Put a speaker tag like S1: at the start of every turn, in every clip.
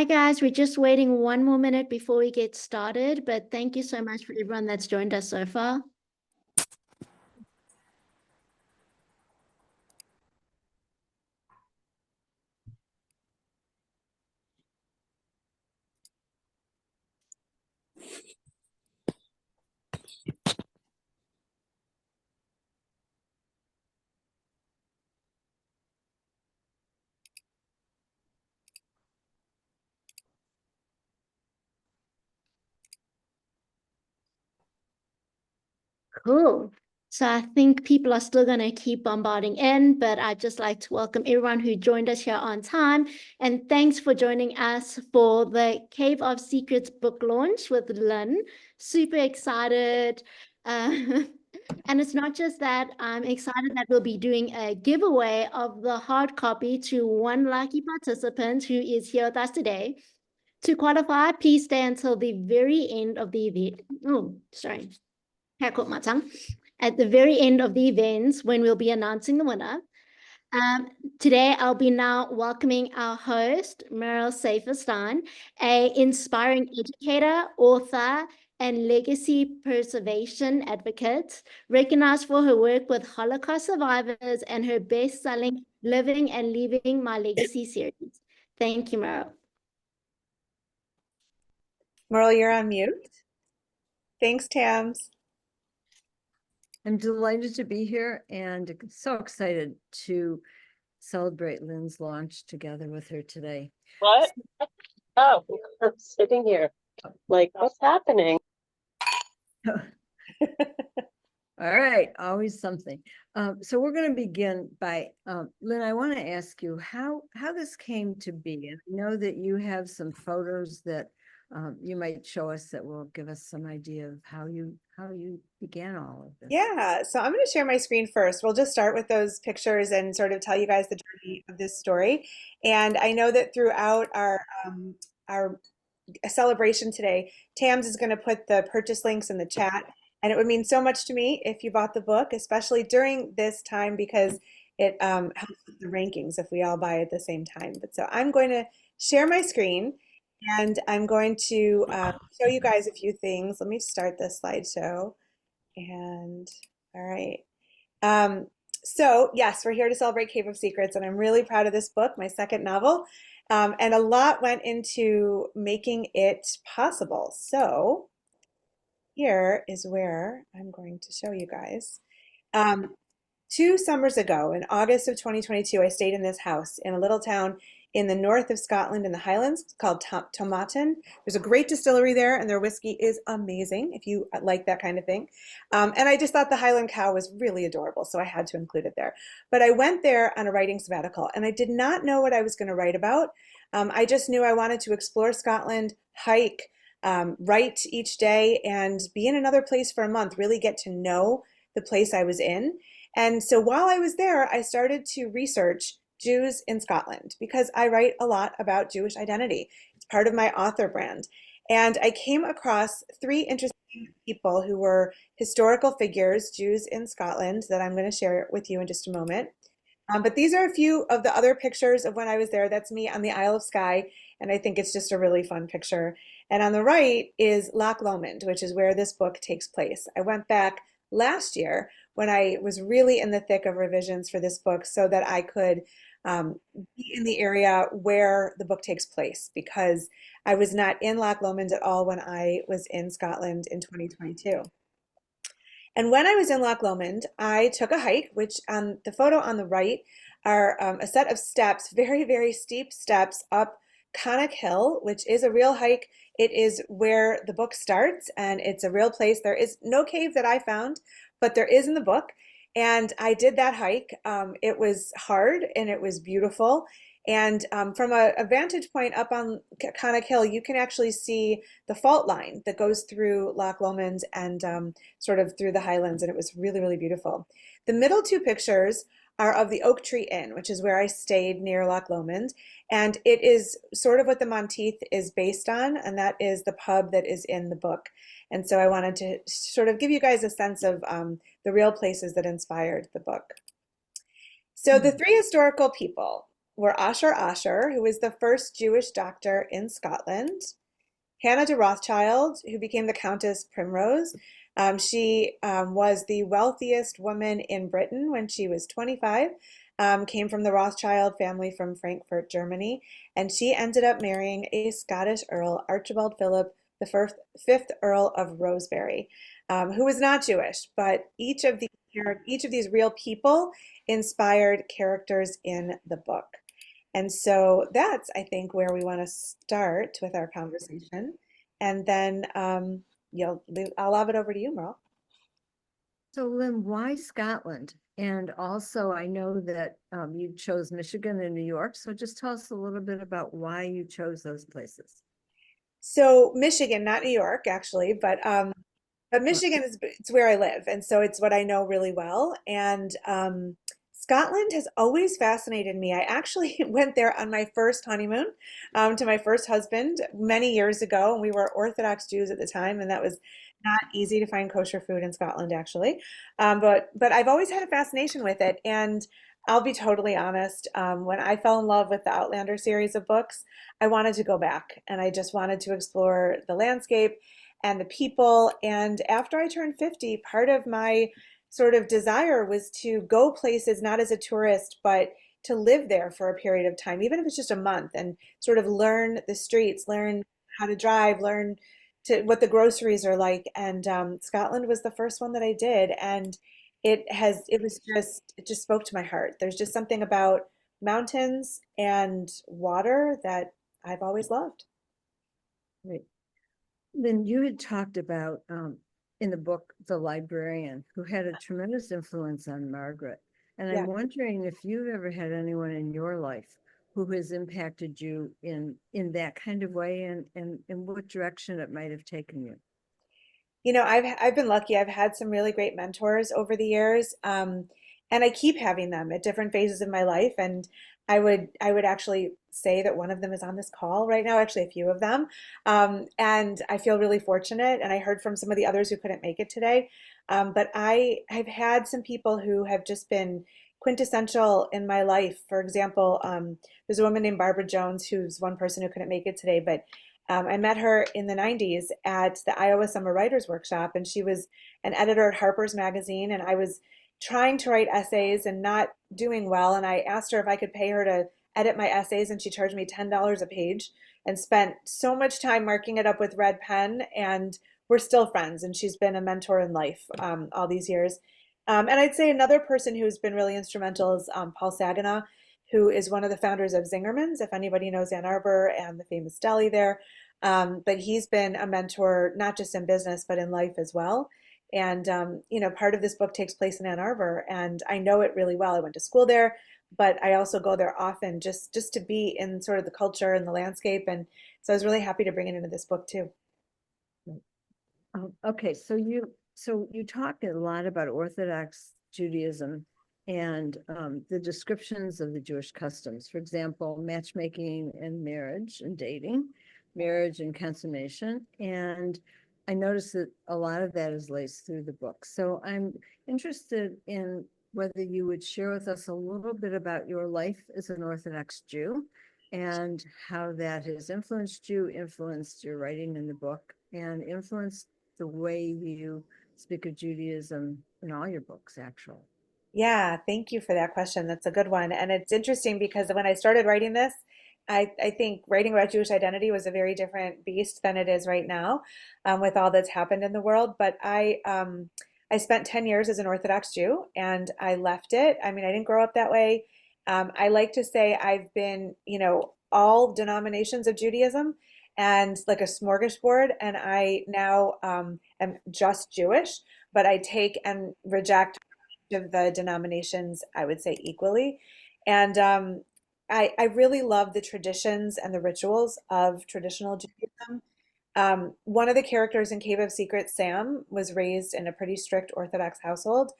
S1: Hi guys, we're just waiting one more minute before we get started, but thank you so much for everyone that's joined us so far. Cool. So I think people are still going to keep bombarding in, but I'd just like to welcome everyone who joined us here on time. And thanks for joining us for the Cave of Secrets book launch with Lynne. Super excited. Uh, and it's not just that, I'm excited that we'll be doing a giveaway of the hard copy to one lucky participant who is here with us today. To qualify, please stay until the very end of the event. Oh, sorry. I caught my tongue. At the very end of the events, when we'll be announcing the winner. Today, I'll be now welcoming our host, Merle Saferstein, an inspiring educator, author, and legacy preservation advocate, recognized for her work with Holocaust survivors and her best-selling Living and Leaving My Legacy series. Thank you, Merle.
S2: Merle, you're on mute. Thanks, Tams.
S3: I'm delighted to be here and so excited to celebrate Lynne's launch together with her today.
S4: What? Oh, I'm sitting here. Like, what's happening?
S3: All right, always something. So we're going to begin by, Lynne, I want to ask you how this came to be. And I know that you have some photos that you might show us that will give us some idea of how you began all of this.
S2: Yeah, so I'm going to share my screen first. We'll just start with those pictures and sort of tell you guys the journey of this story. And I know that throughout our celebration today, Tams is going to put the purchase links in the chat. And it would mean so much to me if you bought the book, especially during this time, because it helps with the rankings if we all buy at the same time. But so I'm going to share my screen and I'm going to show you guys a few things. Let me start this slideshow. And all right. So yes, we're here to celebrate Cave of Secrets, and I'm really proud of this book, my second novel. And a lot went into making it possible. So here is where I'm going to show you guys. 2 summers ago, in August of 2022, I stayed in this house in a little town in the north of Scotland in the Highlands called Tomatin. There's a great distillery there, and their whiskey is amazing if you like that kind of thing. And I just thought the Highland cow was really adorable, so I had to include it there. But I went there on a writing sabbatical, and I did not know what I was going to write about. I just knew I wanted to explore Scotland, hike, write each day, and be in another place for a month, really get to know the place I was in. And so while I was there, I started to research Jews in Scotland because I write a lot about Jewish identity. It's part of my author brand. And I came across 3 interesting people who were historical figures, Jews in Scotland, that I'm going to share with you in just a moment. But these are a few of the other pictures of when I was there. That's me on the Isle of Skye, and I think it's just a really fun picture. And on the right is Loch Lomond, which is where this book takes place. I went back last year when I was really in the thick of revisions for this book so that I could be in the area where the book takes place, because I was not in Loch Lomond at all when I was in Scotland in 2022. And when I was in Loch Lomond, I took a hike, which on the photo on the right are a set of steps, very, very steep steps up Connacht Hill, which is a real hike. It is where the book starts, and it's a real place. There is no cave that I found, but there is in the book. And I did that hike. It was hard and it was beautiful. And from a vantage point up on Connacht Hill, you can actually see the fault line that goes through Loch Lomond and sort of through the Highlands, and it was really, really beautiful. The middle 2 pictures are of the Oak Tree Inn, which is where I stayed near Loch Lomond, and it is sort of what the Monteith is based on, and that is the pub that is in the book. And so I wanted to sort of give you guys a sense of the real places that inspired the book. So the 3 historical people were Asher, who was the first Jewish doctor in Scotland, Hannah de Rothschild, who became the Countess Primrose. She was the wealthiest woman in Britain when she was 25, came from the Rothschild family from Frankfurt, Germany, and she ended up marrying a Scottish Earl, Archibald Philip, the fifth Earl of Rosebery, who was not Jewish, but each of these real people inspired characters in the book. And so that's, I think, where we want to start with our conversation. And then I'll lob it over to you, Merle.
S3: So Lynn, why Scotland? And also, I know that you chose Michigan and New York. So just tell us a little bit about why you chose those places.
S2: So Michigan, not New York, actually, but Michigan it's where I live, and so it's what I know really well. And Scotland has always fascinated me. I actually went there on my first honeymoon to my first husband many years ago, and we were Orthodox Jews at the time, and that was not easy to find kosher food in Scotland, actually. But I've always had a fascination with it, and I'll be totally honest. When I fell in love with the Outlander series of books, I wanted to go back, and I just wanted to explore the landscape and the people. And after I turned 50, part of my sort of desire was to go places not as a tourist, but to live there for a period of time, even if it's just a month, and sort of learn the streets, learn how to drive, learn what the groceries are like. And Scotland was the first one that I did, and it just spoke to my heart. There's just something about mountains and water that I've always loved.
S3: Right. Then you had talked about in the book, The Librarian, who had a tremendous influence on Margaret. And
S2: Yeah.
S3: I'm wondering if you've ever had anyone in your life who has impacted you in that kind of way, and in what direction it might have taken you.
S2: You know, I've been lucky. I've had some really great mentors over the years, and I keep having them at different phases of my life. And I would actually say that one of them is on this call right now, actually a few of them. And I feel really fortunate. And I heard from some of the others who couldn't make it today. But I've had some people who have just been quintessential in my life. For example, there's a woman named Barbara Jones, who's one person who couldn't make it today, but I met her in the 90s at the Iowa Summer Writers Workshop, and she was an editor at Harper's Magazine, and I was trying to write essays and not doing well, and I asked her if I could pay her to edit my essays, and she charged me $10 a page and spent so much time marking it up with red pen, and we're still friends, and she's been a mentor in life all these years. And I'd say another person who's been really instrumental is Paul Saginaw, who is one of the founders of Zingerman's, if anybody knows Ann Arbor and the famous deli there. But he's been a mentor, not just in business, but in life as well. And, part of this book takes place in Ann Arbor, and I know it really well. I went to school there, but I also go there often just to be in sort of the culture and the landscape. And so I was really happy to bring it into this book too.
S3: Okay, so you talk a lot about Orthodox Judaism and the descriptions of the Jewish customs. For example, matchmaking and marriage and dating, marriage and consummation. And I noticed that a lot of that is laced through the book. So I'm interested in whether you would share with us a little bit about your life as an Orthodox Jew and how that has influenced you, influenced your writing in the book, and influenced the way you speak of Judaism in all your books, actually.
S2: Yeah, thank you for that question. That's a good one. And it's interesting because when I started writing this, I think writing about Jewish identity was a very different beast than it is right now, with all that's happened in the world. But I spent 10 years as an Orthodox Jew, and I left it. I mean, I didn't grow up that way. I like to say I've been, all denominations of Judaism and like a smorgasbord, and I now am just Jewish, but I take and reject of the denominations, I would say equally. And I really love the traditions and the rituals of traditional Judaism. One of the characters in Cave of Secrets, Sam, was raised in a pretty strict Orthodox household,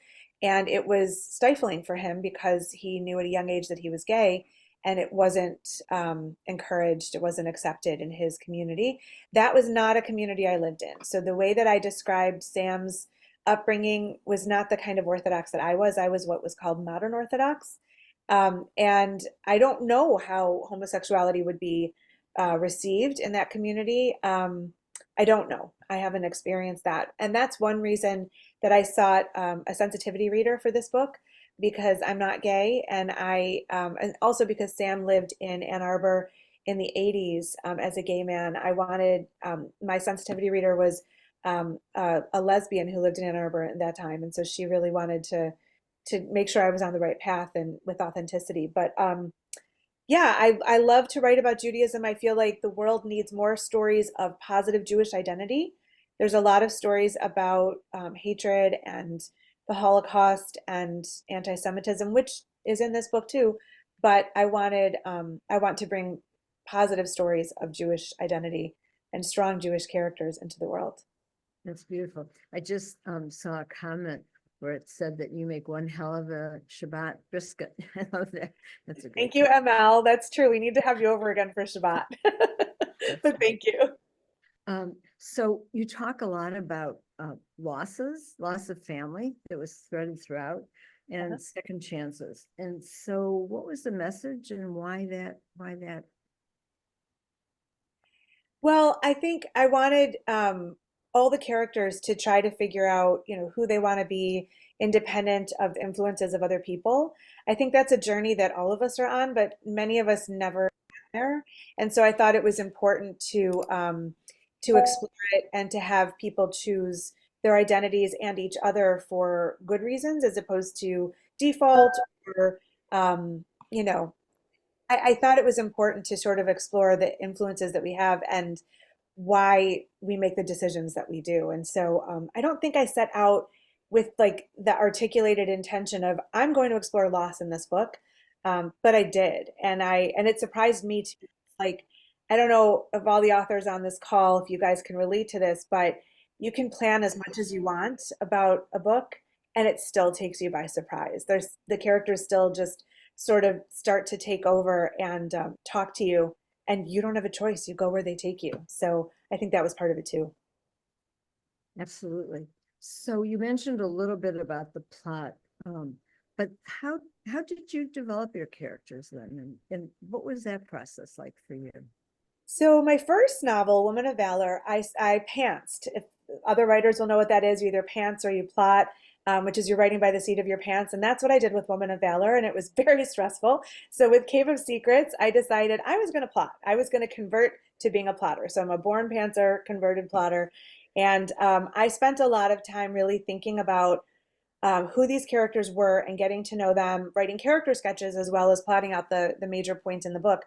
S2: and it was stifling for him because he knew at a young age that he was gay, and it wasn't encouraged, it wasn't accepted in his community. That was not a community I lived in. So the way that I described Sam's upbringing was not the kind of Orthodox that I was. I was what was called modern Orthodox. And I don't know how homosexuality would be received in that community. I don't know. I haven't experienced that. And that's one reason that I sought a sensitivity reader for this book, because I'm not gay. And also because Sam lived in Ann Arbor in the 80s as a gay man. I wanted, my sensitivity reader was a lesbian who lived in Ann Arbor at that time. And so she really wanted to make sure I was on the right path and with authenticity. But yeah, I love to write about Judaism. I feel like the world needs more stories of positive Jewish identity. There's a lot of stories about hatred and the Holocaust and anti-Semitism, which is in this book too. But I want to bring positive stories of Jewish identity and strong Jewish characters into the world.
S3: That's beautiful. I just saw a comment where it said that you make one hell of a Shabbat brisket. I love that. That's a great.
S2: Thank you, ML. That's true. We need to have you over again for Shabbat. But thank you.
S3: So you talk a lot about loss of family that was threaded throughout, and second chances. And so what was the message and why that?
S2: Well, I think I wanted all the characters to try to figure out, who they want to be, independent of the influences of other people. I think that's a journey that all of us are on, but many of us never get there. And so I thought it was important to explore it and to have people choose their identities and each other for good reasons, as opposed to default or, you know, I thought it was important to sort of explore the influences that we have and why we make the decisions that we do. And so I don't think I set out with like the articulated intention of I'm going to explore loss in this book, but I did, and it surprised me too. Like, I don't know of all the authors on this call if you guys can relate to this, but you can plan as much as you want about a book, and it still takes you by surprise. There's the characters still just sort of start to take over and talk to you, and you don't have a choice. You go where they take you. So I think that was part of it too.
S3: Absolutely. So you mentioned a little bit about the plot, but how did you develop your characters then, and what was that process like for you?
S2: So my first novel, Woman of Valor, I pantsed. If other writers will know what that is, you either pants or you plot, which is you're writing by the seat of your pants. And that's what I did with Woman of Valor, and it was very stressful. So with Cave of Secrets, I decided I was going to plot. I was going to convert to being a plotter. So I'm a born pantser, converted plotter. And I spent a lot of time really thinking about who these characters were and getting to know them, writing character sketches as well as plotting out the major points in the book.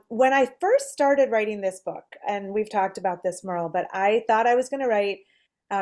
S2: When I first started writing this book, and we've talked about this, Merle, but I thought I was going to write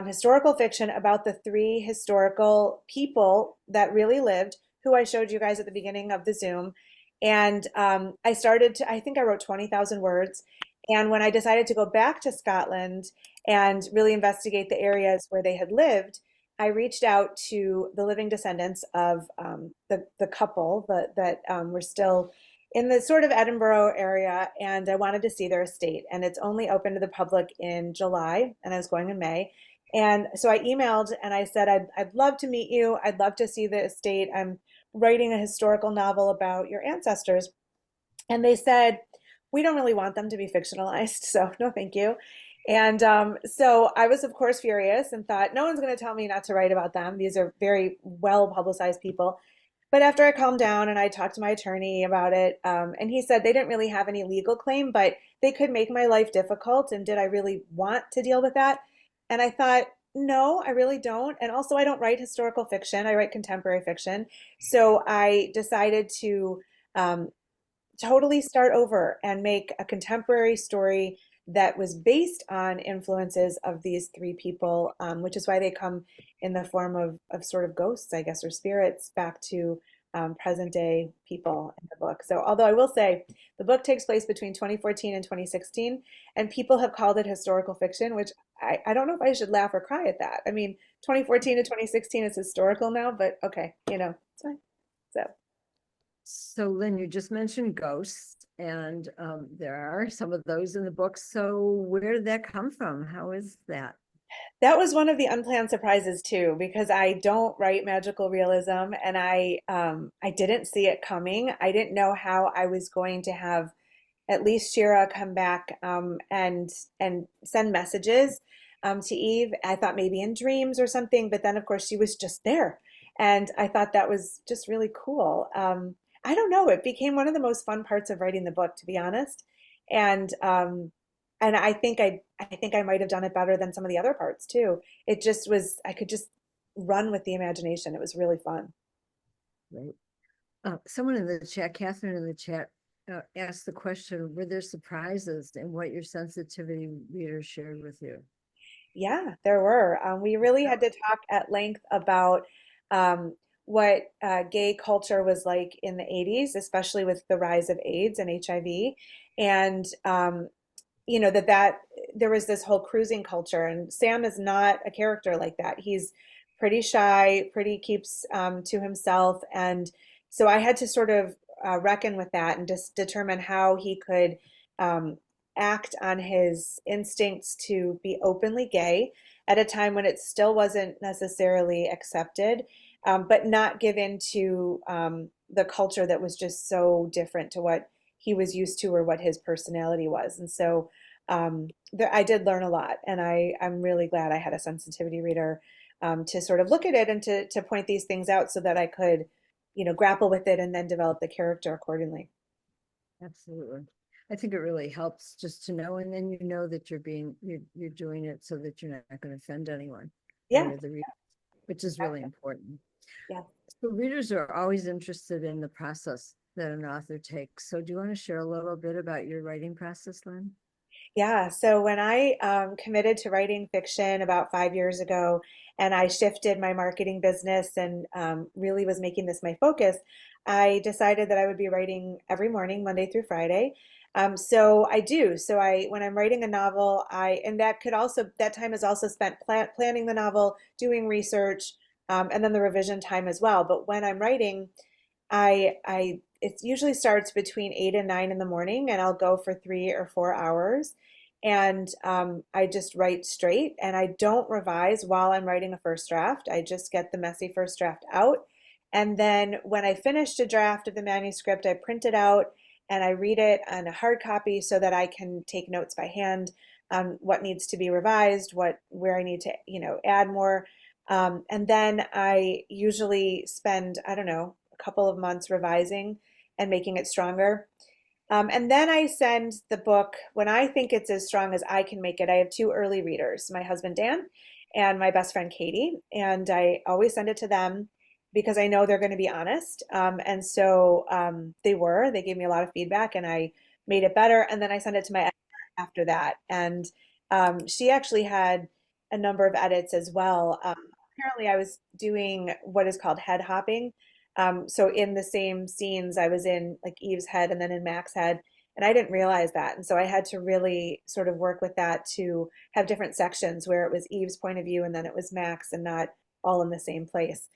S2: historical fiction about the three historical people that really lived, who I showed you guys at the beginning of the Zoom. And I think I wrote 20,000 words. And when I decided to go back to Scotland and really investigate the areas where they had lived, I reached out to the living descendants of the couple that were still in the sort of Edinburgh area, and I wanted to see their estate. And it's only open to the public in July, and I was going in May. And so I emailed and I said, I'd love to meet you. I'd love to see the estate. I'm writing a historical novel about your ancestors. And they said, we don't really want them to be fictionalized, so no thank you. And so I was, of course, furious and thought, no one's going to tell me not to write about them. These are very well publicized people. But after I calmed down and I talked to my attorney about it, and he said they didn't really have any legal claim, but they could make my life difficult. And did I really want to deal with that? And I thought, no, I really don't. And also, I don't write historical fiction. I write contemporary fiction. So I decided to totally start over and make a contemporary story that was based on influences of these three people, which is why they come in the form of sort of ghosts, I guess, or spirits back to present day people in the book. So although I will say the book takes place between 2014 and 2016, and people have called it historical fiction, which I don't know if I should laugh or cry at that. I mean, 2014 to 2016 is historical now, but okay, it's fine.
S3: So Lynne, you just mentioned ghosts, and there are some of those in the book. So where did that come from? How is that?
S2: That was one of the unplanned surprises too, because I don't write magical realism, and I didn't see it coming. I didn't know how I was going to have at least Shira come back and send messages to Eve. I thought maybe in dreams or something, but then of course she was just there, and I thought that was just really cool. I don't know. It became one of the most fun parts of writing the book, to be honest, and I think I might have done it better than some of the other parts too. It just was I could just run with the imagination. It was really fun.
S3: Right. Someone in the chat, Catherine in the chat, asked the question, were there surprises in what your sensitivity readers shared with you?
S2: Yeah, there were. We really had to talk at length about what gay culture was like in the 80s, especially with the rise of AIDS and HIV. And that there was this whole cruising culture, and Sam is not a character like that. He's pretty shy, pretty keeps to himself, and so I had to sort of reckon with that and just determine how he could um, act on his instincts to be openly gay at a time when it still wasn't necessarily accepted, but not give in to the culture that was just so different to what he was used to or what his personality was. And so I did learn a lot, and I'm really glad I had a sensitivity reader to sort of look at it and to point these things out so that I could, grapple with it and then develop the character accordingly.
S3: Absolutely. I think it really helps just to know, and then you know that you're doing it so that you're not going to offend anyone.
S2: Yeah.
S3: The reader, which is really important.
S2: Yeah.
S3: So readers are always interested in the process that an author takes. So do you want to share a little bit about your writing process, Lynne?
S2: Yeah, so when I committed to writing fiction about 5 years ago, and I shifted my marketing business and really was making this my focus, I decided that I would be writing every morning, Monday through Friday. So I do. So when I'm writing a novel, and that time is also spent planning the novel, doing research, and then the revision time as well. But when I'm writing, it usually starts between 8 and 9 in the morning, and I'll go for 3 or 4 hours. And I just write straight, and I don't revise while I'm writing a first draft. I just get the messy first draft out. And then when I finished a draft of the manuscript, I print it out and I read it on a hard copy so that I can take notes by hand on what needs to be revised, where I need to, add more. And then I usually spend, I don't know, a couple of months revising and making it stronger. And then I send the book when I think it's as strong as I can make it. I have two early readers, my husband Dan and my best friend Katie, and I always send it to them because I know they're going to be honest. And so they gave me a lot of feedback, and I made it better. And then I sent it to my editor after that. And she actually had a number of edits as well. Apparently, I was doing what is called head hopping. So in the same scenes, I was in like Eve's head and then in Mac's head, and I didn't realize that. And so I had to really sort of work with that to have different sections where it was Eve's point of view and then it was Mac's, and not all in the same place.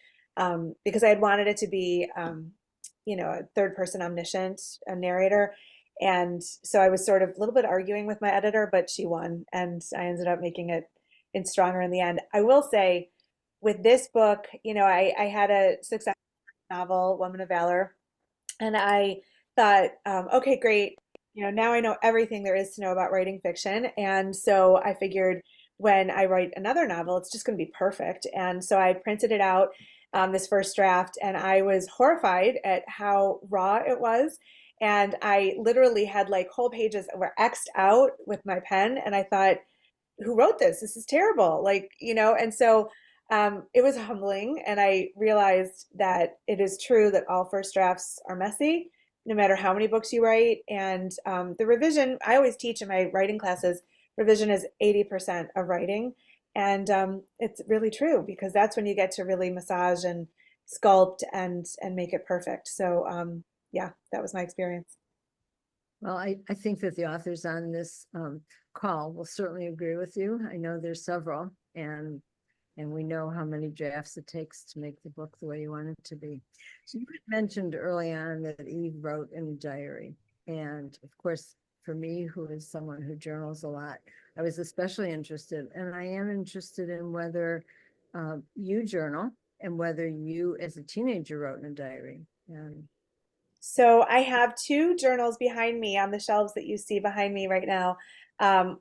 S2: Because I had wanted it to be, a third person omniscient, a narrator. And so I was sort of a little bit arguing with my editor, but she won, and I ended up making it in stronger in the end. I will say, with this book, I had a successful novel, Woman of Valor, and I thought, okay, great. Now I know everything there is to know about writing fiction. And so I figured when I write another novel, it's just going to be perfect. And so I printed it out, this first draft, and I was horrified at how raw it was. And I literally had like whole pages that were X'd out with my pen. And I thought, who wrote this? This is terrible. And so it was humbling. And I realized that it is true that all first drafts are messy, no matter how many books you write. And the revision, I always teach in my writing classes, revision is 80% of writing. And it's really true, because that's when you get to really massage and sculpt and make it perfect. So yeah, that was my experience.
S3: Well, I think that the authors on this call will certainly agree with you. I know there's several, and we know how many drafts it takes to make the book the way you want it to be. So you mentioned early on that Eve wrote in a diary. And of course, for me, who is someone who journals a lot, I was especially interested, and I am interested in whether you journal and whether you as a teenager wrote in a diary. And
S2: So I have two journals behind me on the shelves that you see behind me right now.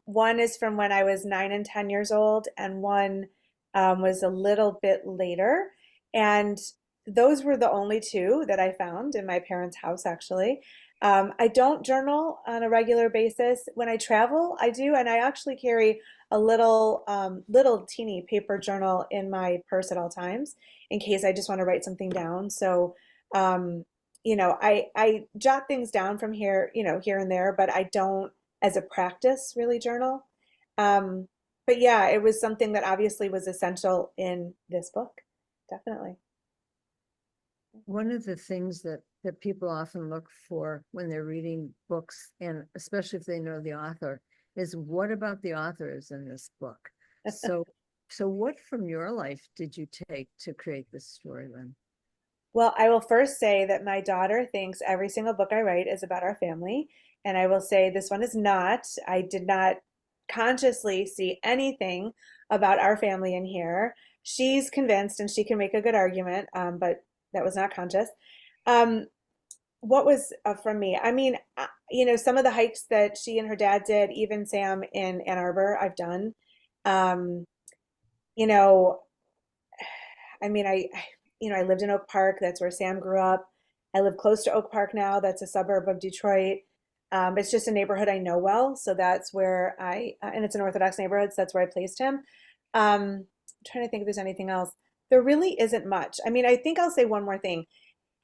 S2: One is from when I was 9 and 10 years old, and one was a little bit later. And those were the only two that I found in my parents' house, actually. I don't journal on a regular basis. When I travel, I do, and I actually carry a little teeny paper journal in my purse at all times in case I just want to write something down. So, um, I jot things down from here, here and there, but I don't, as a practice, really journal. Um, but yeah, it was something that obviously was essential in this book, definitely.
S3: one of the things that people often look for when they're reading books, and especially if they know the author, is what about the author is in this book? So what from your life did you take to create this story, Lynne?
S2: Well, I will first say that my daughter thinks every single book I write is about our family. And I will say this one is not. I did not consciously see anything about our family in here. She's convinced and she can make a good argument, but that was not conscious. Um, what was from me? I mean, some of the hikes that she and her dad did, even Sam in Ann Arbor, I've done. Um, you know, I mean, I lived in Oak Park. That's where Sam grew up. I live close to Oak Park now. That's a suburb of Detroit. It's just a neighborhood I know well. So that's where and it's an Orthodox neighborhood. So that's where I placed him. I'm trying to think if there's anything else. There really isn't much. I mean, I think I'll say one more thing.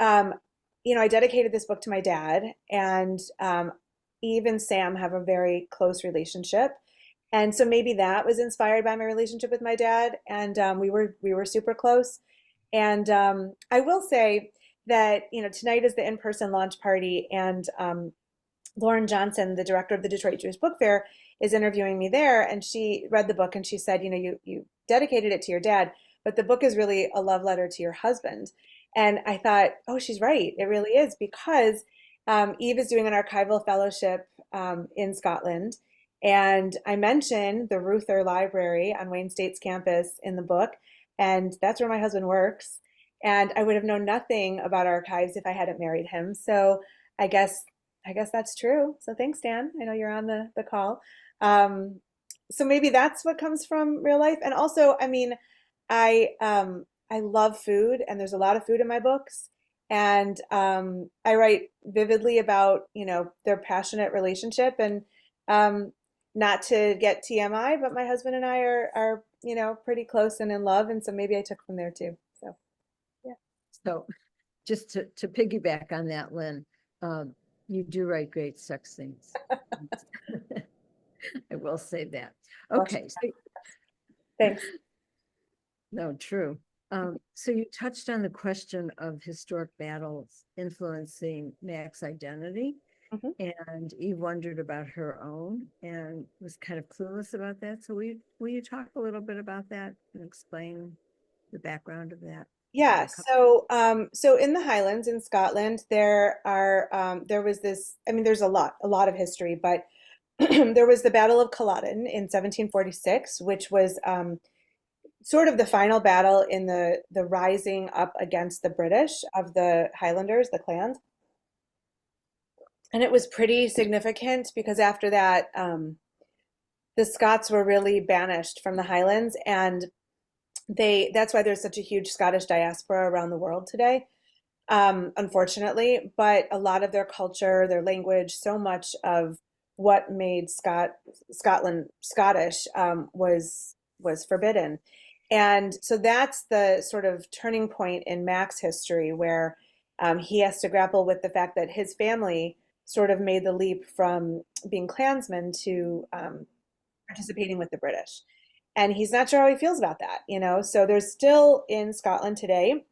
S2: Um, I dedicated this book to my dad, and Eve and Sam have a very close relationship. And so maybe that was inspired by my relationship with my dad, and we were super close. And I will say that tonight is the in-person launch party, and Lauren Johnson, the director of the Detroit Jewish Book Fair, is interviewing me there, and she read the book and she said, you dedicated it to your dad, but the book is really a love letter to your husband. And I thought, oh, she's right. It really is, because Eve is doing an archival fellowship in Scotland. And I mentioned the Ruther Library on Wayne State's campus in the book, and that's where my husband works. And I would have known nothing about archives if I hadn't married him. So I guess that's true. So thanks, Dan. I know you're on the call. Um, so maybe that's what comes from real life. And also, I mean, I love food, and there's a lot of food in my books. And I write vividly about their passionate relationship, and not to get TMI, but my husband and I are pretty close and in love, and so maybe I took from there too. So yeah.
S3: So just to piggyback on that, Lynne, you do write great sex scenes. I will say that. Okay. So,
S2: Thanks.
S3: no, true. So you touched on the question of historic battles influencing Mac's identity, and Eve wondered about her own and was kind of clueless about that. So will you talk a little bit about that and explain the background of that?
S2: Yeah, so in the Highlands in Scotland, there was this, I mean, there's a lot of history, but there was the Battle of Culloden in 1746, which was sort of the final battle in the rising up against the British of the Highlanders, the clans. And it was pretty significant because after that, the Scots were really banished from the Highlands, and that's why there's such a huge Scottish diaspora around the world today, unfortunately. But a lot of their culture, their language, so much of what made Scotland Scottish was forbidden. And so that's the sort of turning point in Mac's history, where he has to grapple with the fact that his family sort of made the leap from being clansmen to participating with the British. And he's not sure how he feels about that, So there's still in Scotland today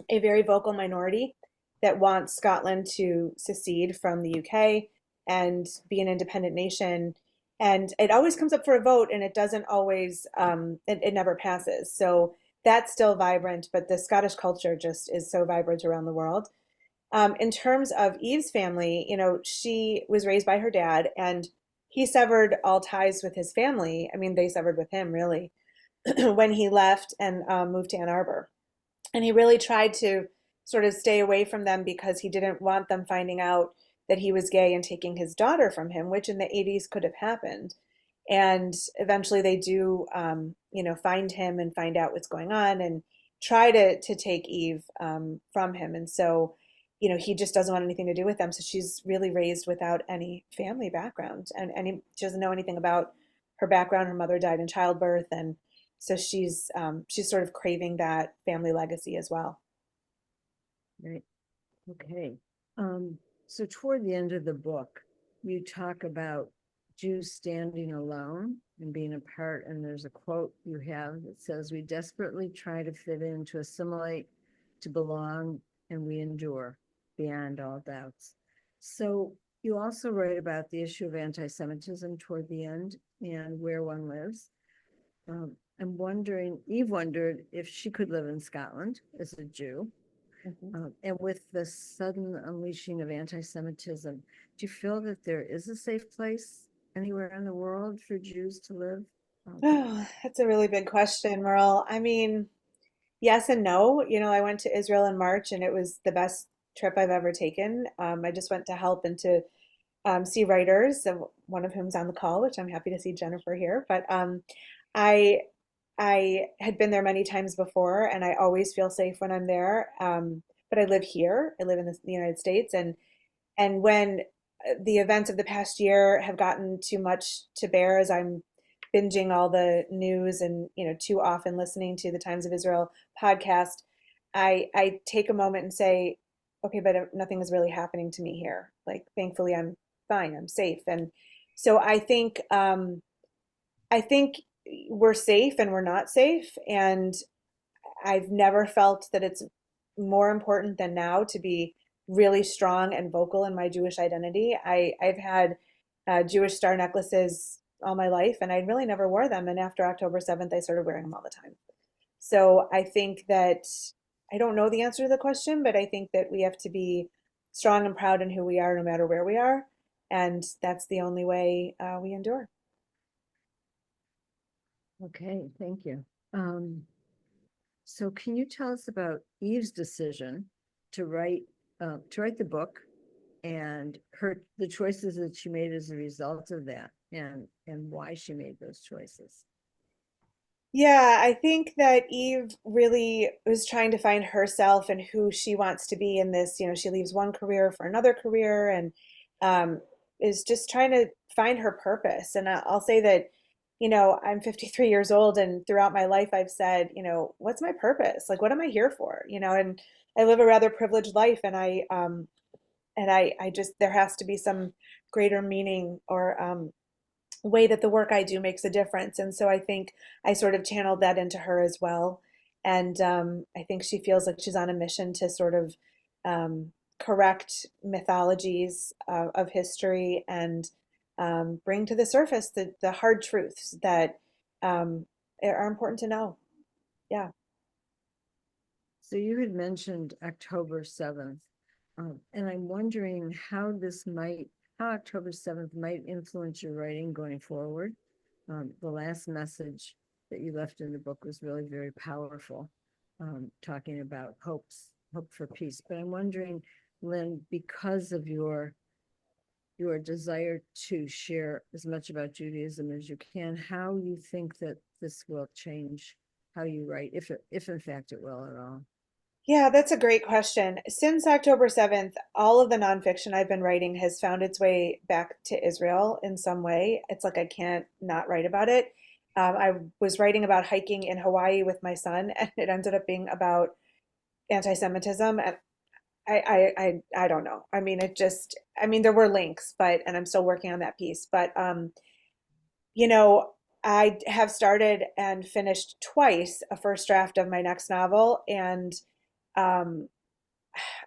S2: a very vocal minority that wants Scotland to secede from the UK and be an independent nation. And it always comes up for a vote, and it doesn't always, it never passes. So that's still vibrant, but the Scottish culture just is so vibrant around the world. In terms of Eve's family, she was raised by her dad, and he severed all ties with his family. I mean, they severed with him, really, when he left and moved to Ann Arbor. And he really tried to sort of stay away from them because he didn't want them finding out that he was gay and taking his daughter from him, which in the 80s could have happened. And eventually they do, find him and find out what's going on and try to take Eve from him. And so, he just doesn't want anything to do with them. So she's really raised without any family background, and she doesn't know anything about her background. Her mother died in childbirth, and so she's sort of craving that family legacy as well.
S3: Right. Okay. So toward the end of the book, you talk about Jews standing alone and being apart. And there's a quote you have that says, "We desperately try to fit in, to assimilate, to belong, and we endure beyond all doubts." So you also write about the issue of anti-Semitism toward the end and where one lives. I'm wondering, Eve wondered if she could live in Scotland as a Jew. And with the sudden unleashing of anti-Semitism, do you feel that there is a safe place anywhere in the world for Jews to live?
S2: Oh, that's a really big question, Merle. I mean, yes and no. I went to Israel in March, and it was the best trip I've ever taken. I just went to help and to see writers, one of whom's on the call, which I'm happy to see Jennifer here. But I I had been there many times before, and I always feel safe when I'm there. But I live here. I live in the United States, and when the events of the past year have gotten too much to bear, as I'm binging all the news and too often listening to the Times of Israel podcast, I take a moment and say, okay, but nothing is really happening to me here. Like, thankfully, I'm fine. I'm safe, and so I think we're safe and we're not safe, and I've never felt that it's more important than now to be really strong and vocal in my Jewish identity. I've had Jewish star necklaces all my life, and I really never wore them. And after October 7th, I started wearing them all the time. So I think that I don't know the answer to the question, but I think that we have to be strong and proud in who we are, no matter where we are. And that's the only way we endure.
S3: Okay, thank you. So can you tell us about Eve's decision to write the book and the choices that she made as a result of that, and why she made those choices?
S2: Yeah, I think that Eve really was trying to find herself and who she wants to be in this. She leaves one career for another career, and um, is just trying to find her purpose. And I'll say that, I'm 53 years old, and throughout my life, I've said, what's my purpose? Like, what am I here for? And I live a rather privileged life, and I just, there has to be some greater meaning or way that the work I do makes a difference. And so I think I sort of channeled that into her as well. And I think she feels like she's on a mission to sort of correct mythologies of history and bring to the surface the hard truths that are important to know. Yeah.
S3: So you had mentioned October 7th, and I'm wondering how October 7th might influence your writing going forward. The last message that you left in the book was really very powerful, talking about hope for peace. But I'm wondering, Lynne, because of your desire to share as much about Judaism as you can, how you think that this will change how you write, if in fact it will at all.
S2: Yeah, that's a great question. Since October 7th, all of the nonfiction I've been writing has found its way back to Israel in some way. It's like I can't not write about it. I was writing about hiking in Hawaii with my son, and it ended up being about anti-Semitism. And I don't know. I mean, there were links, and I'm still working on that piece. But, you know, I have started and finished twice a first draft of my next novel, and um,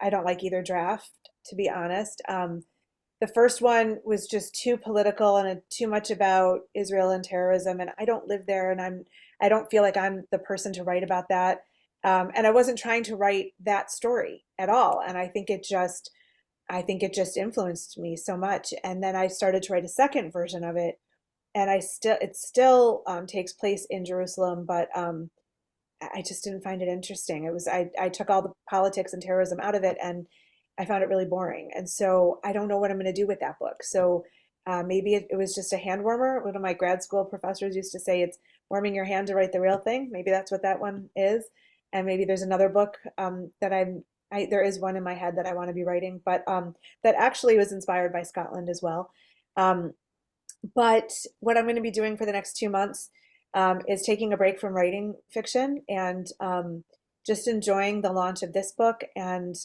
S2: I don't like either draft, to be honest. The first one was just too political and too much about Israel and terrorism, and I don't live there, and I don't feel like I'm the person to write about that. And I wasn't trying to write that story at all. And I think it just influenced me so much. And then I started to write a second version of it, and it still takes place in Jerusalem, but I just didn't find it interesting. I took all the politics and terrorism out of it, and I found it really boring. And so I don't know what I'm going to do with that book. So maybe it was just a hand warmer. One of my grad school professors used to say it's warming your hand to write the real thing. Maybe that's what that one is. And maybe there's another book that there is one in my head that I want to be writing, but that actually was inspired by Scotland as well. But what I'm going to be doing for the next 2 months is taking a break from writing fiction and just enjoying the launch of this book and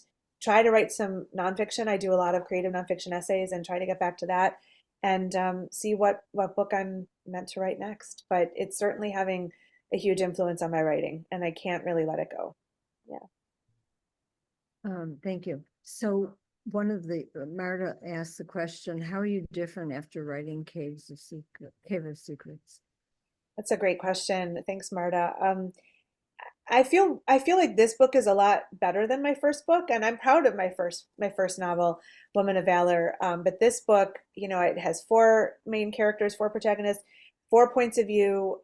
S2: try to write some nonfiction. I do a lot of creative nonfiction essays and try to get back to that and see what book I'm meant to write next. But it's certainly having a huge influence on my writing, and I can't really let it go. Yeah.
S3: Thank you. So Marta asked the question, how are you different after writing Cave of Secrets?
S2: That's a great question. Thanks, Marta. I feel like this book is a lot better than my first book, and I'm proud of my first novel, Woman of Valor. But this book, it has 4 main characters, 4 protagonists, 4 points of view.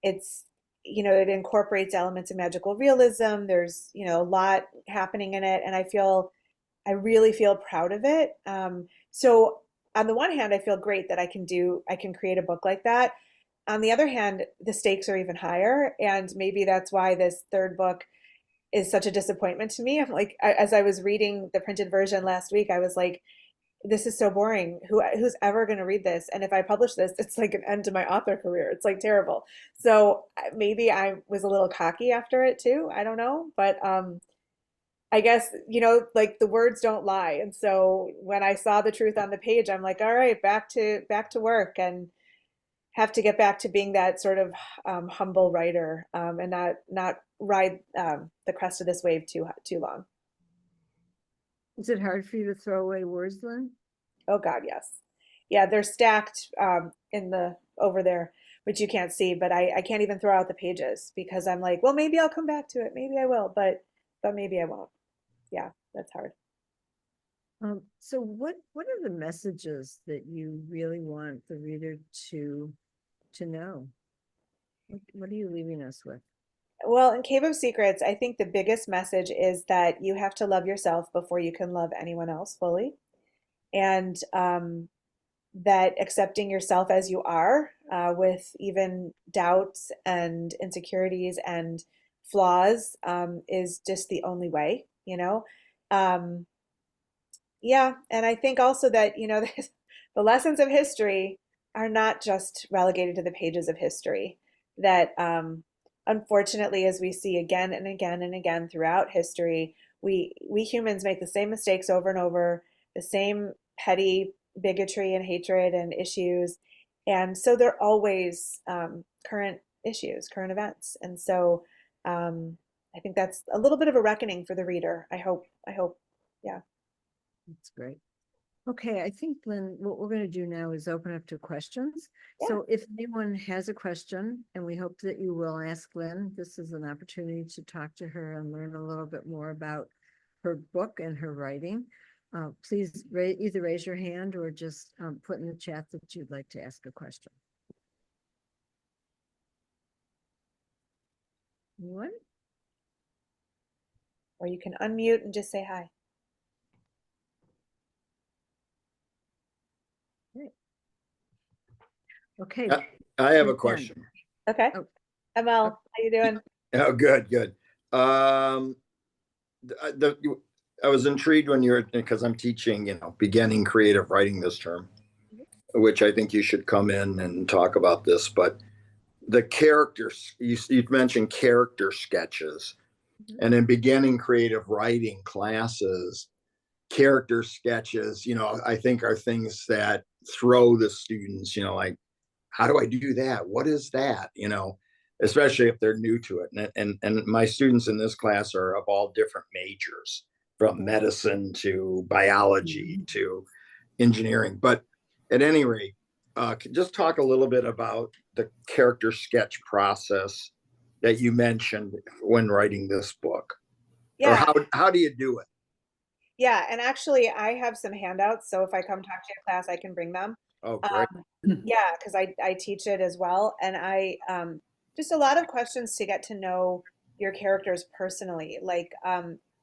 S2: It's it incorporates elements of magical realism. There's a lot happening in it, and I really feel proud of it. So on the one hand, I feel great that I can create a book like that. On the other hand, the stakes are even higher, and maybe that's why this third book is such a disappointment to me. I'm like, as I was reading the printed version last week, I was like, this is so boring. Who's ever going to read this? And if I publish this, it's like an end to my author career. It's like terrible. So maybe I was a little cocky after it too. I don't know, but I guess, like the words don't lie. And so when I saw the truth on the page, I'm like, all right, back to work, and have to get back to being that sort of humble writer and not ride the crest of this wave too long.
S3: Is it hard for you to throw away words, Lynn?
S2: Oh God, yes. Yeah, they're stacked over there, which you can't see, but I can't even throw out the pages because I'm like, well, maybe I'll come back to it. Maybe I will, but maybe I won't. Yeah, that's hard.
S3: So what are the messages that you really want the reader to know? What are you leaving us with?
S2: Well, in Cave of Secrets, I think the biggest message is that you have to love yourself before you can love anyone else fully. And that accepting yourself as you are, with even doubts and insecurities and flaws, is just the only way, Yeah, and I think also that, the lessons of history are not just relegated to the pages of history. That unfortunately, as we see again and again and again throughout history, we humans make the same mistakes over and over, the same petty bigotry and hatred and issues. And so they're always current issues, current events. And so I think that's a little bit of a reckoning for the reader. I hope, yeah.
S3: That's great. Okay, I think, Lynn, what we're going to do now is open up to questions.
S2: Yeah.
S3: So if anyone has a question, and we hope that you will ask Lynn, this is an opportunity to talk to her and learn a little bit more about her book and her writing. Please either raise your hand or just put in the chat that you'd like to ask a question. Anyone?
S2: Or you can unmute and just say hi.
S3: Okay.
S5: I have a question.
S2: Okay.
S3: Oh.
S2: ML, how you doing?
S5: Oh, good. I was intrigued when because I'm teaching, beginning creative writing this term, which I think you should come in and talk about this. But the characters, you've mentioned character sketches, and in beginning creative writing classes, character sketches, I think are things that throw the students, like, how do I do that? What is that? Especially if they're new to it. And my students in this class are of all different majors, from medicine to biology to engineering. But at any rate, just talk a little bit about the character sketch process that you mentioned when writing this book? Or
S2: Yeah.
S5: how do you do it?
S2: Yeah, and actually, I have some handouts, so if I come talk to your class, I can bring them.
S5: Oh, great.
S2: Yeah, because I teach it as well, and I just a lot of questions to get to know your characters personally, like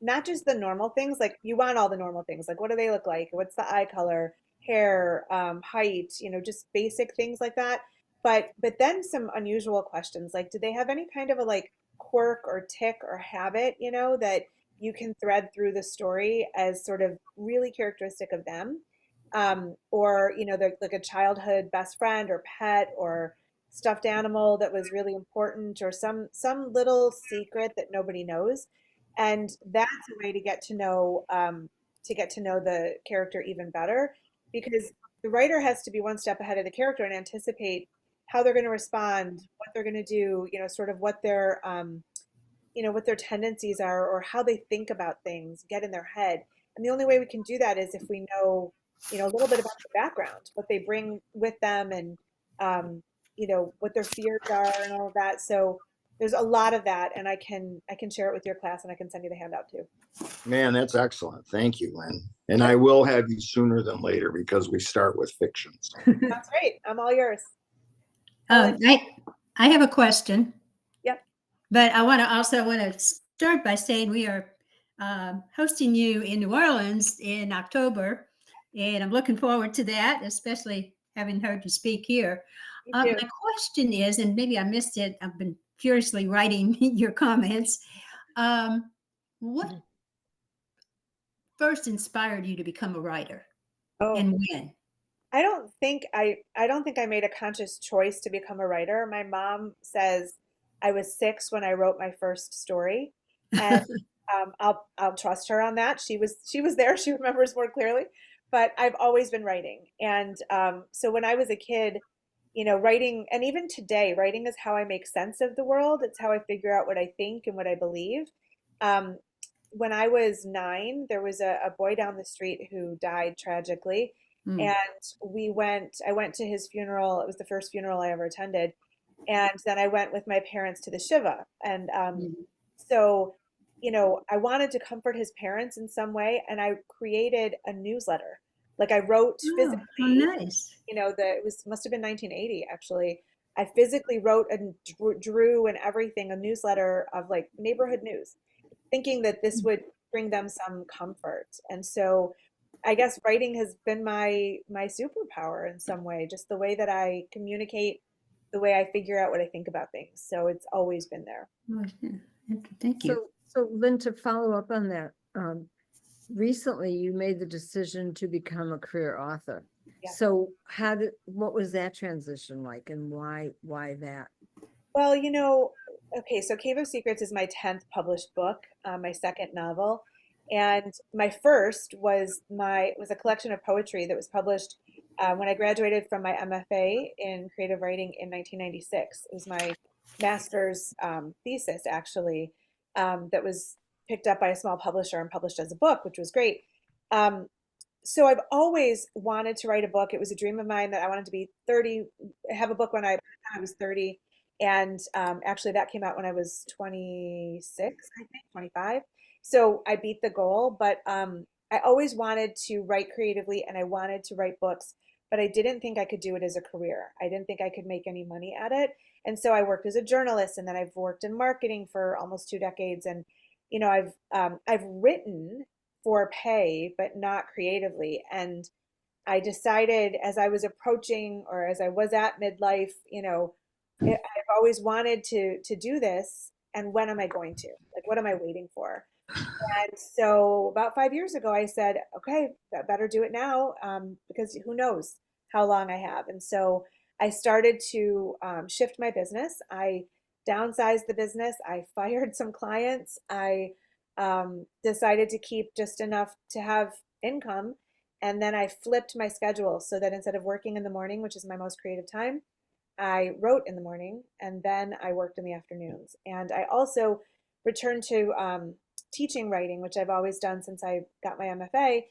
S2: not just the normal things, like you want all the normal things, like what do they look like, what's the eye color, hair, height, just basic things like that. But then some unusual questions, like do they have any kind of a like quirk or tick or habit, that you can thread through the story as sort of really characteristic of them, or they're like a childhood best friend or pet or stuffed animal that was really important, or some little secret that nobody knows. And that's a way to get to know the character even better, because the writer has to be one step ahead of the character and anticipate how they're going to respond, what they're going to do, sort of what their tendencies are, or how they think about things, get in their head. And the only way we can do that is if we know, a little bit about their background, what they bring with them, and what their fears are and all of that. So there's a lot of that, and I can share it with your class, and I can send you the handout too.
S5: Man, that's excellent. Thank you, Lynn. And I will have you sooner than later because we start with fictions.
S2: That's great. I'm all yours.
S6: I have a question.
S2: Yep.
S6: But I want to start by saying we are hosting you in New Orleans in October, and I'm looking forward to that, especially having heard you speak here.
S2: Me too.
S6: My question is, and maybe I missed it, I've been furiously writing your comments. What first inspired you to become a writer,
S2: Oh,
S6: and when?
S2: I don't think I made a conscious choice to become a writer. My mom says I was 6 when I wrote my first story, and I'll trust her on that. She was there. She remembers more clearly, but I've always been writing. And so when I was a kid, writing, and even today, writing is how I make sense of the world. It's how I figure out what I think and what I believe. Um, when I was 9, there was a boy down the street who died tragically,
S6: Hmm.
S2: and I went to his funeral. It was the first funeral I ever attended. And then I went with my parents to the Shiva. And so, I wanted to comfort his parents in some way. And I created a newsletter. Like I wrote physically,
S6: nice.
S2: must have been 1980, actually. I physically wrote and drew and everything, a newsletter of like neighborhood news, thinking that this would bring them some comfort. And so I guess writing has been my superpower in some way, just the way that I communicate, the way I figure out what I think about things. So it's always been there.
S6: Oh, yeah. Thank you.
S3: So Lynn, to follow up on that, recently you made the decision to become a career author.
S2: Yeah.
S3: So what was that transition like, and why that?
S2: Well, okay, so Cave of Secrets is my 10th published book, my second novel. And my first was a collection of poetry that was published when I graduated from my MFA in creative writing in 1996. It was my master's thesis, actually, that was picked up by a small publisher and published as a book, which was great. So I've always wanted to write a book. It was a dream of mine that I wanted to be 30, have a book when I was 30. And actually, that came out when I was 26, I think, 25. So I beat the goal, but I always wanted to write creatively, and I wanted to write books, but I didn't think I could do it as a career. I didn't think I could make any money at it. And so I worked as a journalist, and then I've worked in marketing for almost 2 decades. And, I've written for pay, but not creatively. And I decided as I was approaching, or as I was at midlife, I've always wanted to do this. And when am I going to? Like, what am I waiting for? And so about 5 years ago, I said, okay, I better do it now, because who knows how long I have. And so I started to shift my business. I downsized the business. I fired some clients. I decided to keep just enough to have income. And then I flipped my schedule so that instead of working in the morning, which is my most creative time, I wrote in the morning, and then I worked in the afternoons. And I also returned to teaching writing, which I've always done since I got my MFA.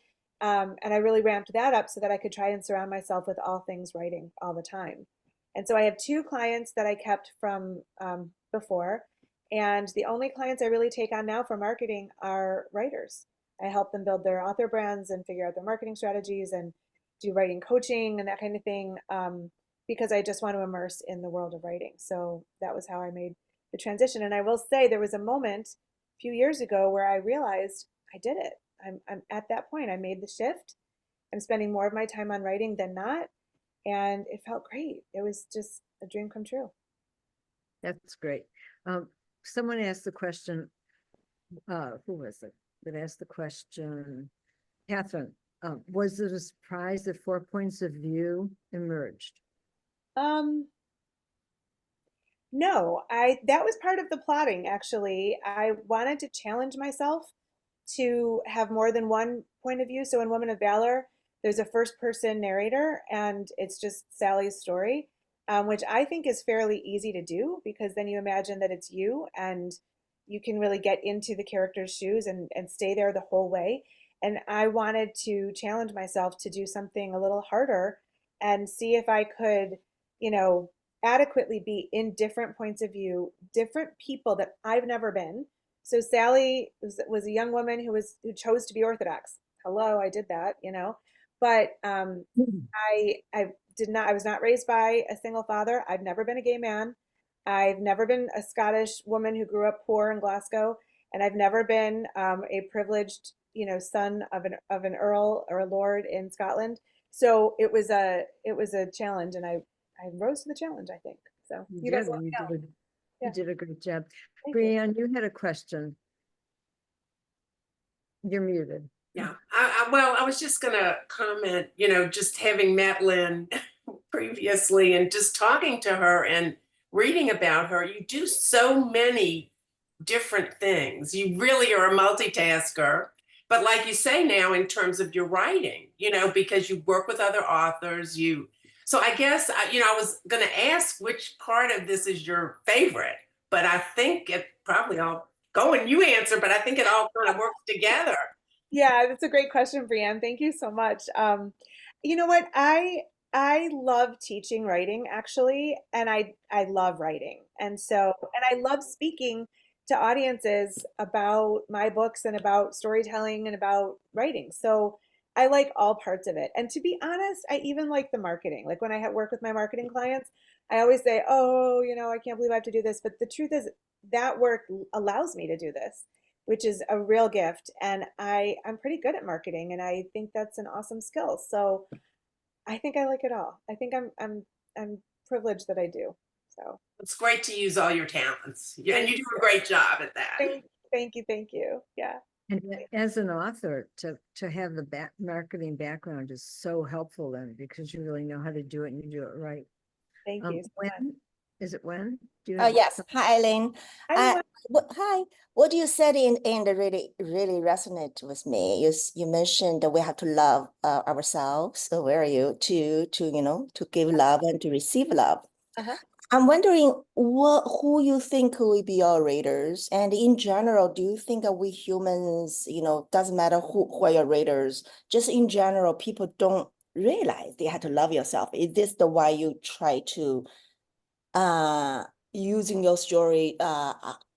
S2: And I really ramped that up so that I could try and surround myself with all things writing all the time. And so I have 2 clients that I kept from before. And the only clients I really take on now for marketing are writers. I help them build their author brands and figure out their marketing strategies and do writing coaching and that kind of thing, because I just want to immerse in the world of writing. So that was how I made the transition. And I will say there was a moment a few years ago where I realized I did it. I'm at that point. I made the shift. I'm spending more of my time on writing than not. And it felt great. It was just a dream come true.
S3: That's great. Someone asked the question, who was it that asked the question? Catherine, was it a surprise that 4 points of view emerged?
S2: No, that was part of the plotting, actually. I wanted to challenge myself to have more than one point of view. So in Woman of Valor, there's a first person narrator and it's just Sally's story, which I think is fairly easy to do because then you imagine that it's you and you can really get into the character's shoes and stay there the whole way. And I wanted to challenge myself to do something a little harder and see if I could, you know, adequately be in different points of view, different people that I've never been. So Sally was a young woman who chose to be Orthodox. Hello, I did that, you know. But I did not. I was not raised by a single father. I've never been a gay man. I've never been a Scottish woman who grew up poor in Glasgow, and I've never been a privileged, you know, son of an earl or a lord in Scotland. So it was a challenge, and I rose to the challenge, I think. So you guys let me know.
S3: You
S2: Yeah.
S3: did a great job.
S2: Thank you.
S3: Brianne, you had a question. You're muted.
S7: Yeah, well, I was just gonna comment, you know, just having met Lynne previously and just talking to her and reading about her, you do so many different things. You really are a multitasker. But like you say now, in terms of your writing, you know, because you work with other authors, so I guess, you know, I was gonna ask which part of this is your favorite, but I think it probably all, go and you answer, but I think it all kind of works together.
S2: Yeah, that's a great question, Brianne. Thank you so much. You know what? I love teaching writing actually, and I love writing. And I love speaking to audiences about my books and about storytelling and about writing. So I like all parts of it. And to be honest, I even like the marketing. Like when I work with my marketing clients, I always say, "Oh, you know, I can't believe I have to do this." But the truth is that work allows me to do this, which is a real gift. And I'm pretty good at marketing, and I think that's an awesome skill. So I think I like it all. I think I'm privileged that I do. So
S7: It's great to use all your talents. Yeah, and you do a great job at that.
S2: thank you. Yeah.
S3: And as an author, to have the marketing background is so helpful then because you really know how to do it and you do it right.
S2: Thank you.
S3: When? Do you have
S8: Yes. Hi, Elaine.
S2: Hi,
S8: Hi. What you said in the really resonate with me. You mentioned that we have to love ourselves. So where are you to you know to give love and to receive love?
S2: Uh-huh.
S8: I'm wondering who you think will be our readers, and in general, do you think that we humans, you know, doesn't matter who are your readers, just in general, people don't realize they have to love yourself. Is this the why you try to using your story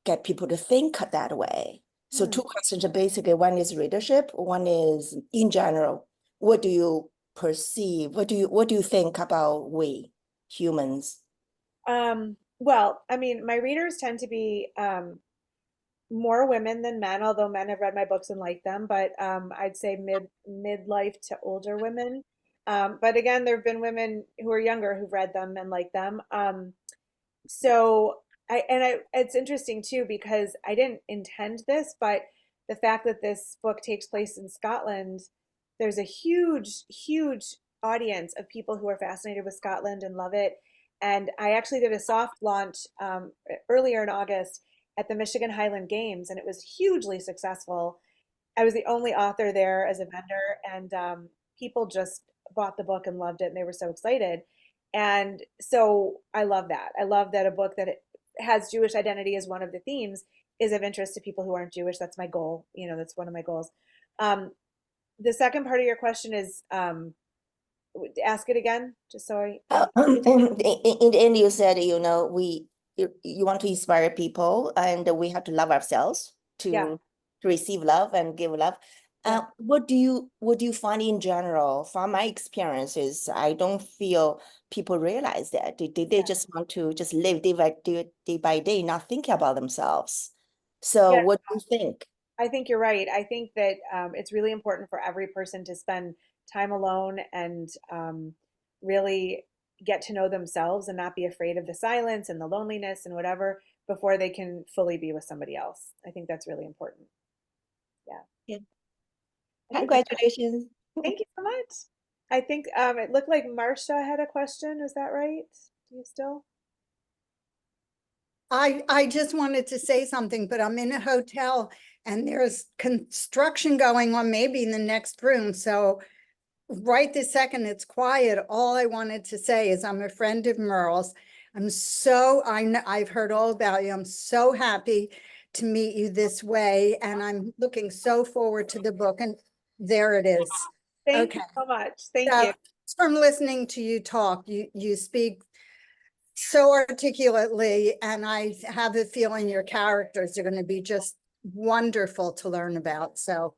S8: get people to think that way? So two questions are basically, one is readership, one is in general, what do you perceive? What do you think about we humans?
S2: Well, I mean, my readers tend to be more women than men, although men have read my books and like them, but I'd say midlife to older women. But again, there have been women who are younger who've read them and like them. So it's interesting too, because I didn't intend this, but the fact that this book takes place in Scotland, there's a huge audience of people who are fascinated with Scotland and love it. And I actually did a soft launch earlier in August at the Michigan Highland Games, and it was hugely successful. I was the only author there as a vendor, and people just bought the book and loved it, and they were so excited. And so I love that. I love that a book that has Jewish identity as one of the themes is of interest to people who aren't Jewish. That's my goal. You know, that's one of my goals. The second part of your question is, ask it again, just so I.
S8: In the end, you said, you know, you want to inspire people, and we have to love ourselves
S2: Yeah.
S8: to receive love and give love.
S2: Yeah.
S8: What do you find in general? From my experiences, I don't feel people realize that they just want to just live day by day, not thinking about themselves. So
S2: Yeah.
S8: what do you think?
S2: I think you're right. I think that it's really important for every person to spend time alone and really get to know themselves and not be afraid of the silence and the loneliness and whatever before they can fully be with somebody else. I think that's really important. Yeah.
S8: Yeah.
S2: I think
S8: Congratulations.
S2: thank you so much. I think it looked like Marcia had a question. Is that right? Do you still?
S9: I just wanted to say something, but I'm in a hotel and there's construction going on maybe in the next room. So right this second, it's quiet. All I wanted to say is I'm a friend of Merle's. I've heard all about you. I'm so happy to meet you this way. And I'm looking so forward to the book. And there it is.
S2: Thank
S9: Okay.
S2: you so much. Thank
S9: So
S2: you.
S9: from listening to you talk, you speak so articulately, and I have a feeling your characters are going to be just wonderful to learn about. So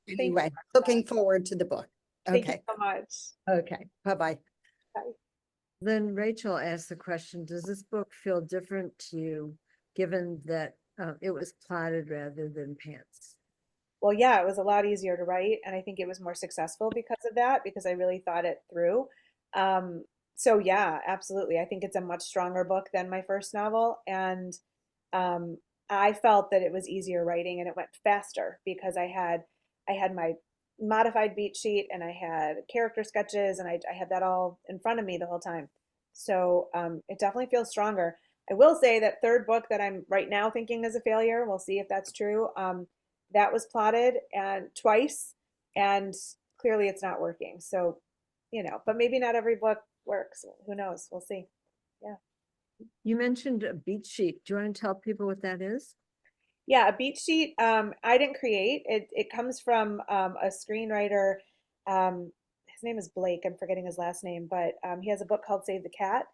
S2: Thank you.
S9: anyway, looking forward to the book.
S2: Thank you
S9: Okay.
S2: so much.
S9: Okay. Bye-bye.
S2: Bye.
S3: Then Rachel asked the question, does this book feel different to you, given that it was plotted rather than pants?
S2: Well, yeah, it was a lot easier to write, and I think it was more successful because of that, because I really thought it through. So yeah, absolutely. I think it's a much stronger book than my first novel, and um, I felt that it was easier writing and it went faster because I had my modified beat sheet and I had character sketches and I had that all in front of me the whole time. So it definitely feels stronger. I will say that third book that I'm right now thinking is a failure. We'll see if that's true. That was plotted and twice, and clearly it's not working. So, but maybe not every book works. Who knows? We'll see. Yeah.
S3: You mentioned a beat sheet. Do you want to tell people what that is?
S2: Yeah, a beat sheet. I didn't create it. It comes from a screenwriter. His name is Blake. I'm forgetting his last name, but he has a book called Save the Cat.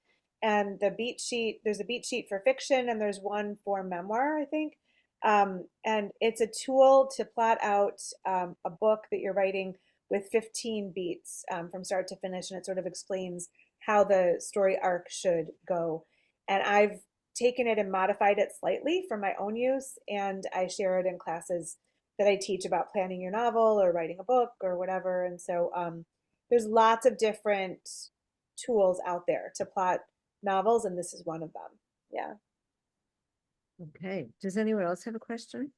S2: And the beat sheet, there's a beat sheet for fiction, and there's one for memoir, I think. And it's a tool to plot out a book that you're writing with 15 beats from start to finish, and it sort of explains how the story arc should go. And I've taken it and modified it slightly for my own use, and I share it in classes that I teach about planning your novel or writing a book or whatever. And so there's lots of different tools out there to plot novels, and this is one of them. Yeah.
S3: Okay. Does anyone else have a question?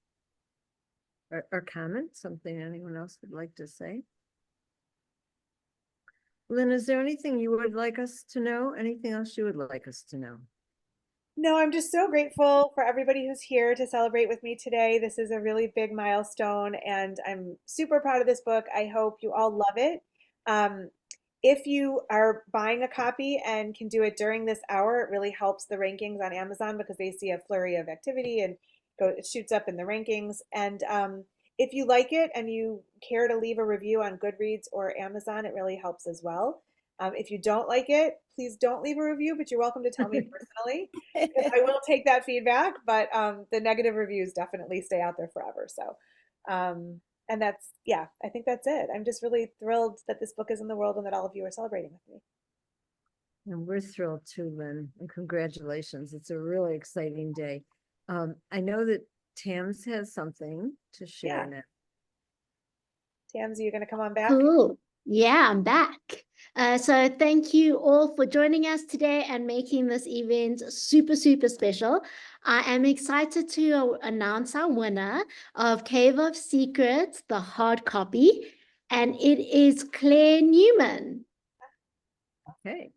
S3: Or comment? Something anyone else would like to say? Lynn, is there anything you would like us to know? Anything else you would like us to know?
S2: No, I'm just so grateful for everybody who's here to celebrate with me today. This is a really big milestone, and I'm super proud of this book. I hope you all love it. If you are buying a copy and can do it during this hour, it really helps the rankings on Amazon because they see a flurry of activity and it shoots up in the rankings. And if you like it and you care to leave a review on Goodreads or Amazon, it really helps as well. If you don't like it, please don't leave a review, but you're welcome to tell me personally. I will take that feedback, but the negative reviews definitely stay out there forever. So, and that's, yeah, I think that's it. I'm just really thrilled that this book is in the world and that all of you are celebrating with me.
S3: And we're thrilled too, Lynn, and congratulations. It's a really exciting day. I know that Tams has something to share now.
S2: Tams, are you going to come on back?
S1: Cool. Yeah, I'm back. So thank you all for joining us today and making this event super, super special. I am excited to announce our winner of Cave of Secrets, the hard copy, and it is Claire Newman.
S3: Okay.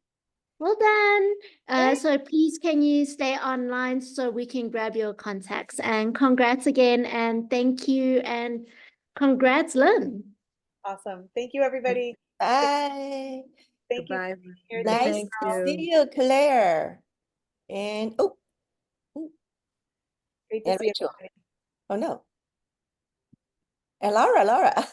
S1: Well done. So please can you stay online so we can grab your contacts, and congrats again, and thank you, and congrats, Lynn.
S2: Awesome. Thank you, everybody.
S8: Bye.
S2: Thank you.
S3: Goodbye.
S2: Here,
S8: Nice
S3: Thank
S8: to
S3: you.
S8: see you, Claire. And
S2: Great to
S8: and
S2: see you.
S8: Rachel. Oh no. And Laura.